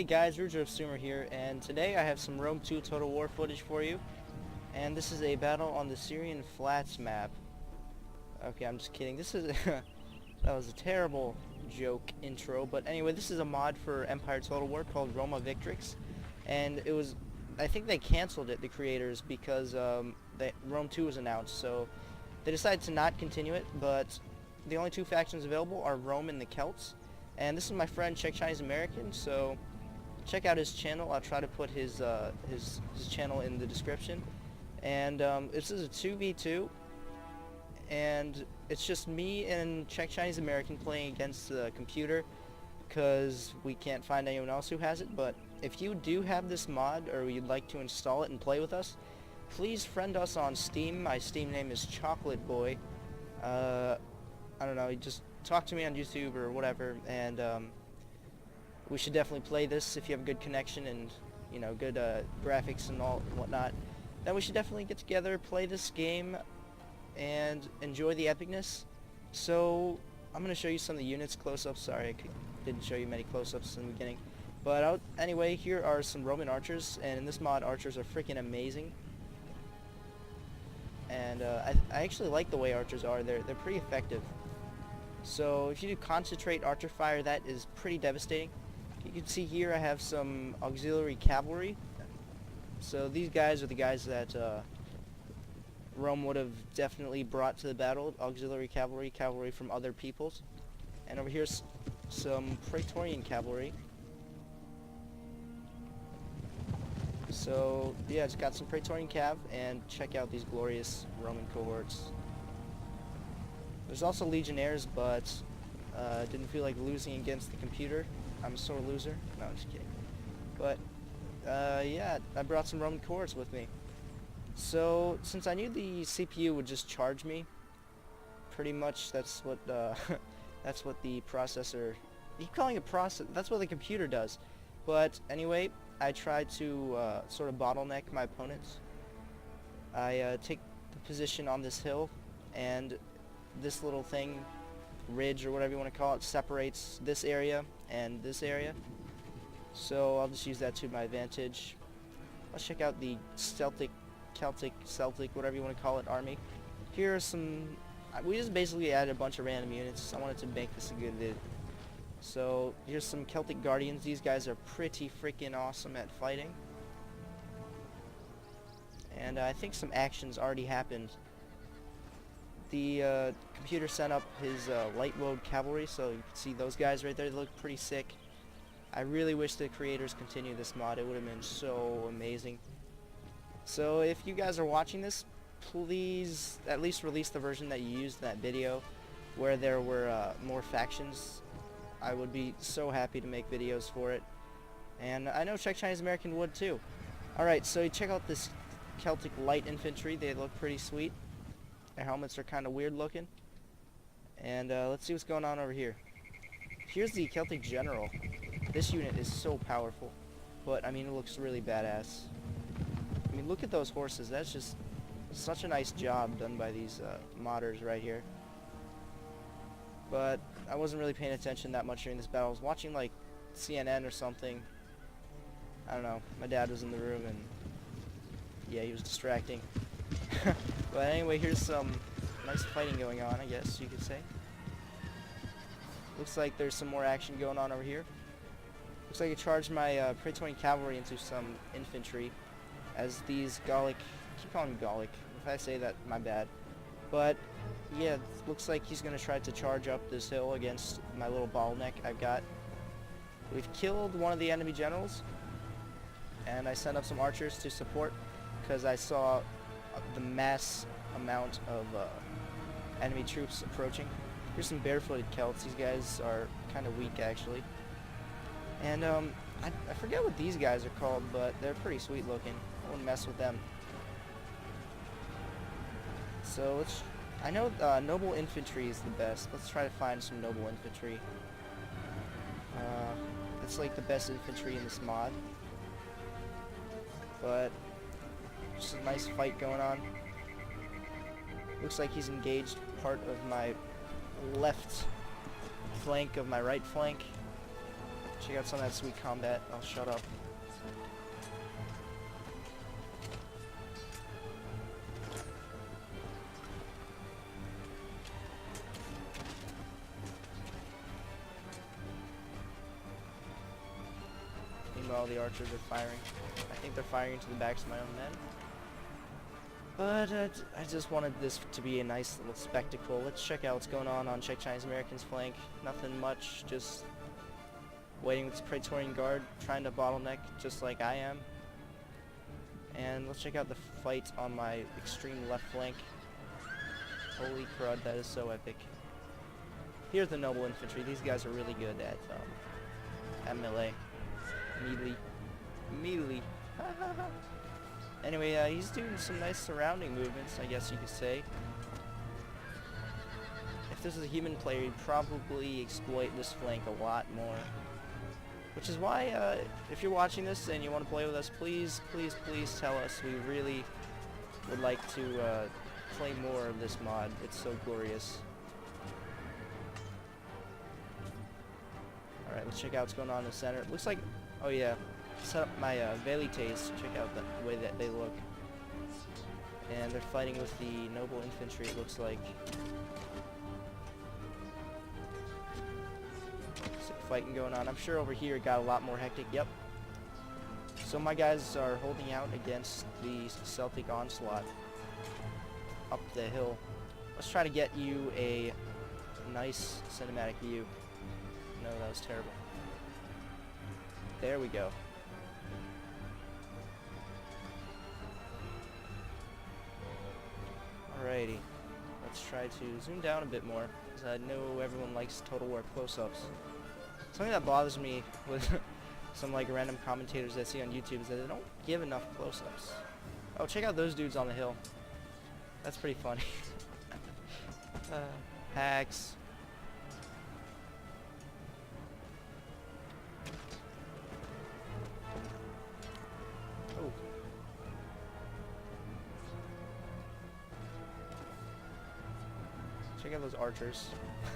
guys, Sumer here, and today I have some Rome 2 Total War footage for you. And this is a battle on the Syrian Flats map. Okay, I'm just kidding. This is that was a terrible joke intro, but anyway, this is a mod for Empire Total War called Roma Victrix, and it was, I think they canceled it, the creators, because Rome 2 was announced, so they decided to not continue it. But the only two factions available are Rome and the Celts. And this is my friend Czech Chinese American, so check out his channel. I'll try to put his channel in the description. And this is a 2v2, and it's just me and Czech Chinese American playing against the computer, because we can't find anyone else who has it. But if you do have this mod, or you'd like to install it and play with us, please friend us on Steam. My Steam name is Chocolate Boy. I don't know, you just talk to me on YouTube or whatever, and we should definitely play this if you have a good connection and, you know, good graphics and all whatnot. Then we should definitely get together, play this game, and enjoy the epicness. So I'm going to show you some of the units close-ups. Sorry, I didn't show you many close-ups in the beginning. But anyway, here are some Roman archers, and in this mod, archers are freaking amazing. And I actually like the way archers are. They're pretty effective. So if you do concentrate archer fire, that is pretty devastating. You can see here I have some auxiliary cavalry. So these guys are the guys that Rome would have definitely brought to the battle. Auxiliary cavalry, cavalry from other peoples. And over here's some Praetorian cavalry. So yeah, it's got some Praetorian cav, and check out these glorious Roman cohorts. There's also legionnaires, but didn't feel like losing against the computer. I'm a sore loser. No, I'm just kidding. But yeah, I brought some Roman cohorts with me. So since I knew the CPU would just charge me, pretty much that's what that's what the processor. You keep calling it process? That's what the computer does. But anyway, I tried to sort of bottleneck my opponents. I take the position on this hill, and this little thing, ridge or whatever you want to call it, separates this area and this area. So I'll just use that to my advantage. Let's check out the Celtic, whatever you want to call it, army. Here are some. We just basically added a bunch of random units. I wanted to make this a good vid. So here's some Celtic Guardians. These guys are pretty freaking awesome at fighting. And I think some actions already happened. The computer sent up his light road cavalry, so you can see those guys right there. They look pretty sick. I really wish the creators continue this mod. It would have been so amazing. So if you guys are watching this, please at least release the version that you used in that video, where there were more factions. I would be so happy to make videos for it. And I know Czech Chinese American would too. Alright, so you check out this Celtic light infantry. They look pretty sweet. Their helmets are kind of weird looking. And let's see what's going on over here. Here's the Celtic General. This unit is so powerful, but I mean, it looks really badass. I mean, look at those horses. That's just such a nice job done by these modders right here. But I wasn't really paying attention that much during this battle. I was watching like CNN or something. I don't know. My dad was in the room, and yeah, he was distracting. But anyway, here's some nice fighting going on, I guess you could say. Looks like there's some more action going on over here. Looks like I charged my Praetorian cavalry into some infantry, as these Gallic, keep calling me Gallic. If I say that, my bad. But yeah, looks like he's going to try to charge up this hill against my little bottleneck I've got. We've killed one of the enemy generals, and I sent up some archers to support, because I saw the mass amount of enemy troops approaching. Here's some barefooted Celts. These guys are kind of weak, actually. And I forget what these guys are called, but they're pretty sweet looking. I wouldn't mess with them. So I know noble infantry is the best. Let's try to find some noble infantry. It's like the best infantry in this mod. But just a nice fight going on. Looks like he's engaged part of my left flank of my right flank. Check out some of that sweet combat. I'll shut up. Meanwhile, the archers are firing. I think they're firing into the backs of my own men. But I just wanted this to be a nice little spectacle. Let's check out what's going on Czech Chinese American's flank. Nothing much, just waiting with this Praetorian Guard, trying to bottleneck just like I am. And let's check out the fight on my extreme left flank. Holy crud, that is so epic. Here's the noble infantry. These guys are really good at melee. Melee. Anyway, he's doing some nice surrounding movements, I guess you could say. If this was a human player, he'd probably exploit this flank a lot more. Which is why, if you're watching this and you want to play with us, please tell us. We really would like to play more of this mod. It's so glorious. Alright, let's check out what's going on in the center. It looks like, oh yeah, set up my velites. Check out the way that they look. And they're fighting with the noble infantry, it looks like. Fighting going on. I'm sure over here it got a lot more hectic. Yep. So my guys are holding out against the Celtic onslaught up the hill. Let's try to get you a nice cinematic view. No, that was terrible. There we go. Alrighty. Let's try to zoom down a bit more, because I know everyone likes Total War close-ups. Something that bothers me with some like random commentators that I see on YouTube is that they don't give enough close-ups. Oh, check out those dudes on the hill. That's pretty funny. Hacks. Oh. Check out those archers.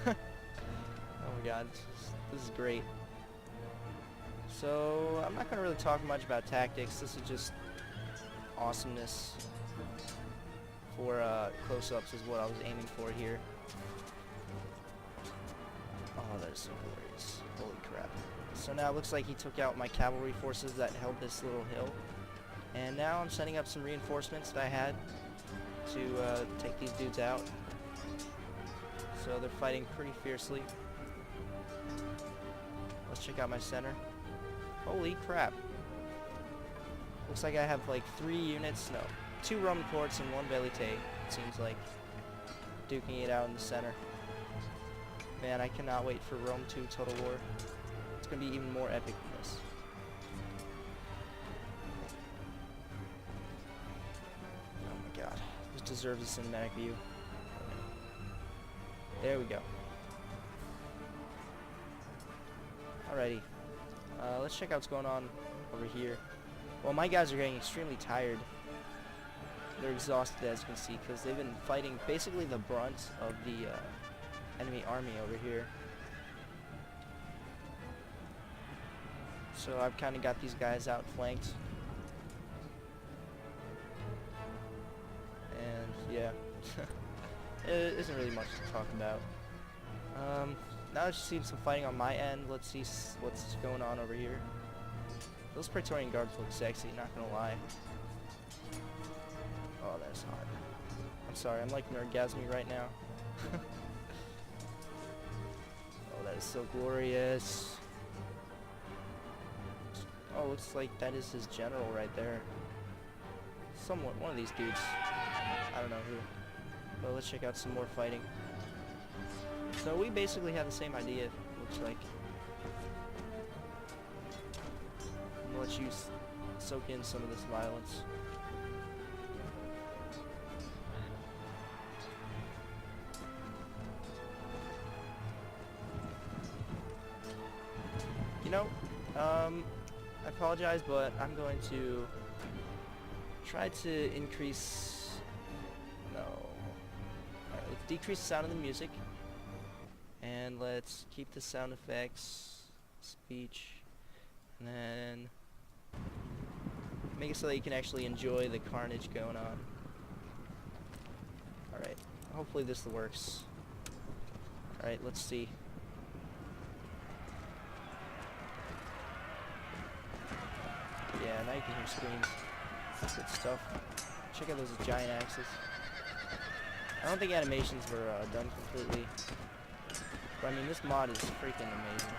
Oh my god. This is great. So, I'm not going to really talk much about tactics. This is just awesomeness for close-ups is what I was aiming for here. Oh, that is so glorious. Holy crap. So now it looks like he took out my cavalry forces that held this little hill. And now I'm setting up some reinforcements that I had to take these dudes out. So they're fighting pretty fiercely. Let's check out my center. Holy crap. Looks like I have like 3 units, no, 2 Roman courts and 1 velite, it seems like. Duking it out in the center. Man, I cannot wait for Rome 2 Total War. It's going to be even more epic than this. Oh my god. This deserves a cinematic view. There we go. Alrighty, let's check out what's going on over here. Well, my guys are getting extremely tired. They're exhausted, as you can see, because they've been fighting basically the brunt of the enemy army over here. So I've kind of got these guys outflanked. And yeah, it isn't really much to talk about. Now I've seen some fighting on my end. Let's see what's going on over here. Those Praetorian Guards look sexy, not gonna lie. Oh, that's hot. I'm sorry, I'm like nerdgasming right now. Oh, that is so glorious. Oh, looks like that is his general right there. One of these dudes. I don't know who. But let's check out some more fighting. So we basically have the same idea, looks like. I'm gonna let you soak in some of this violence. You know, I apologize, but I'm going to try to increase... No. Alright, let's decrease the sound of the music. And let's keep the sound effects, speech, Make it so that you can actually enjoy the carnage going on. Alright, hopefully this works. Alright, let's see. Yeah, now you can hear screams. Good stuff. Check out those giant axes. I don't think animations were done completely. But I mean, this mod is freaking amazing.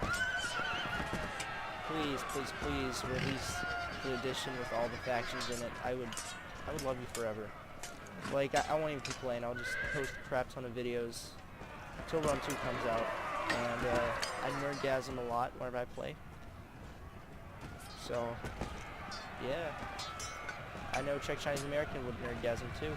Please, please, please release the edition with all the factions in it. I would love you forever. Like, I won't even keep playing. I'll just post a crap ton of videos until Rome 2 comes out. And I nerdgasm a lot whenever I play. So, yeah. I know Czech Chinese American would nerdgasm too.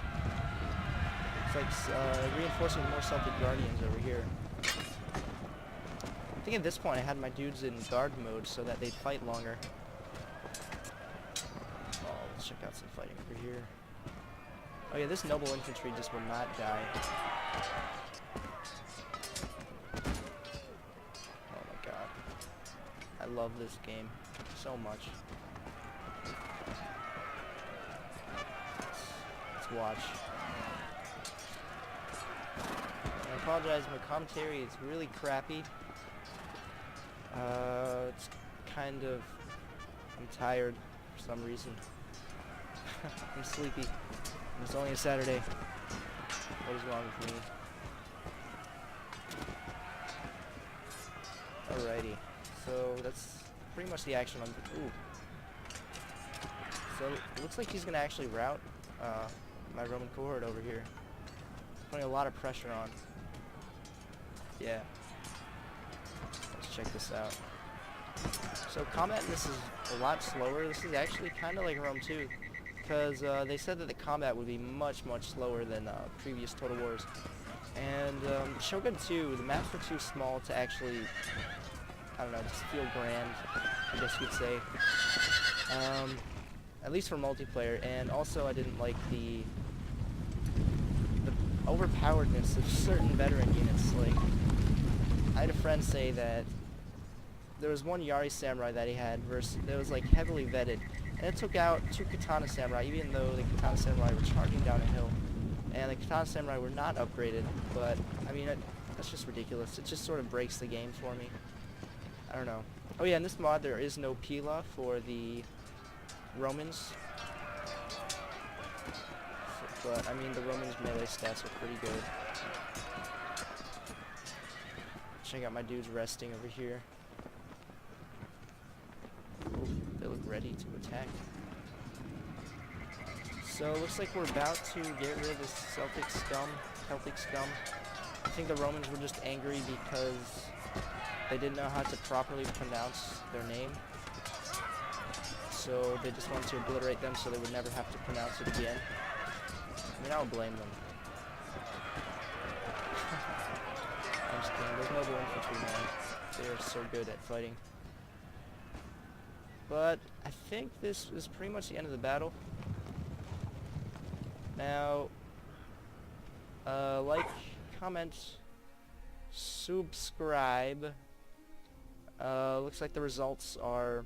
It's like reinforcing more Celtic Guardians over here. I think at this point I had my dudes in guard mode so that they'd fight longer. Oh, let's check out some fighting over here. Oh yeah, this noble infantry just will not die. Oh my god. I love this game so much. Let's watch. I apologize, my commentary is really crappy. It's kind of... I'm tired for some reason. I'm sleepy. It's only a Saturday. What is wrong with me? Alrighty. So that's pretty much the action on... Ooh. So it looks like he's going to actually rout my Roman cohort over here. Putting a lot of pressure on. Yeah. Let's check this out. So combat in this is a lot slower. This is actually kind of like Rome 2, because they said that the combat would be much, much slower than previous Total Wars. And Shogun 2, the maps were too small to actually, I don't know, just feel grand, I guess you'd say. At least for multiplayer. And also I didn't like the overpoweredness of certain veteran units. Like, I had a friend say that there was one Yari samurai that he had that was like heavily vetted, and it took out 2 katana samurai, even though the katana samurai were charging down a hill, and the katana samurai were not upgraded. But I mean, that's just ridiculous. It just sort of breaks the game for me. I don't know. Oh yeah, in this mod there is no Pila for the Romans. But I mean, the Romans' melee stats are pretty good. Check out my dudes resting over here. Ooh, they look ready to attack. So it looks like we're about to get rid of this Celtic scum. I think the Romans were just angry because they didn't know how to properly pronounce their name. So they just wanted to obliterate them so they would never have to pronounce it again. I mean, I don't blame them. I'm just kidding. Those noble infantry, man. They are so good at fighting. But I think this is pretty much the end of the battle. Now, like, comment, subscribe. Looks like the results are...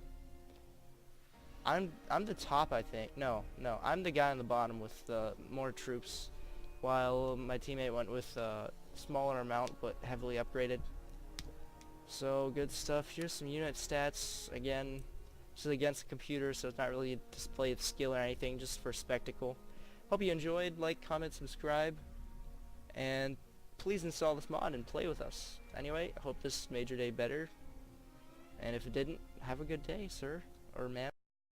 I'm the top, I think. No, I'm the guy on the bottom with more troops, while my teammate went with a smaller amount but heavily upgraded. So good stuff. Here's some unit stats. Again, this is against the computer, so it's not really a display of skill or anything, just for spectacle. Hope you enjoyed. Like, comment, subscribe, and please install this mod and play with us. Anyway, I hope this made your day better, and if it didn't, have a good day, sir or ma'am.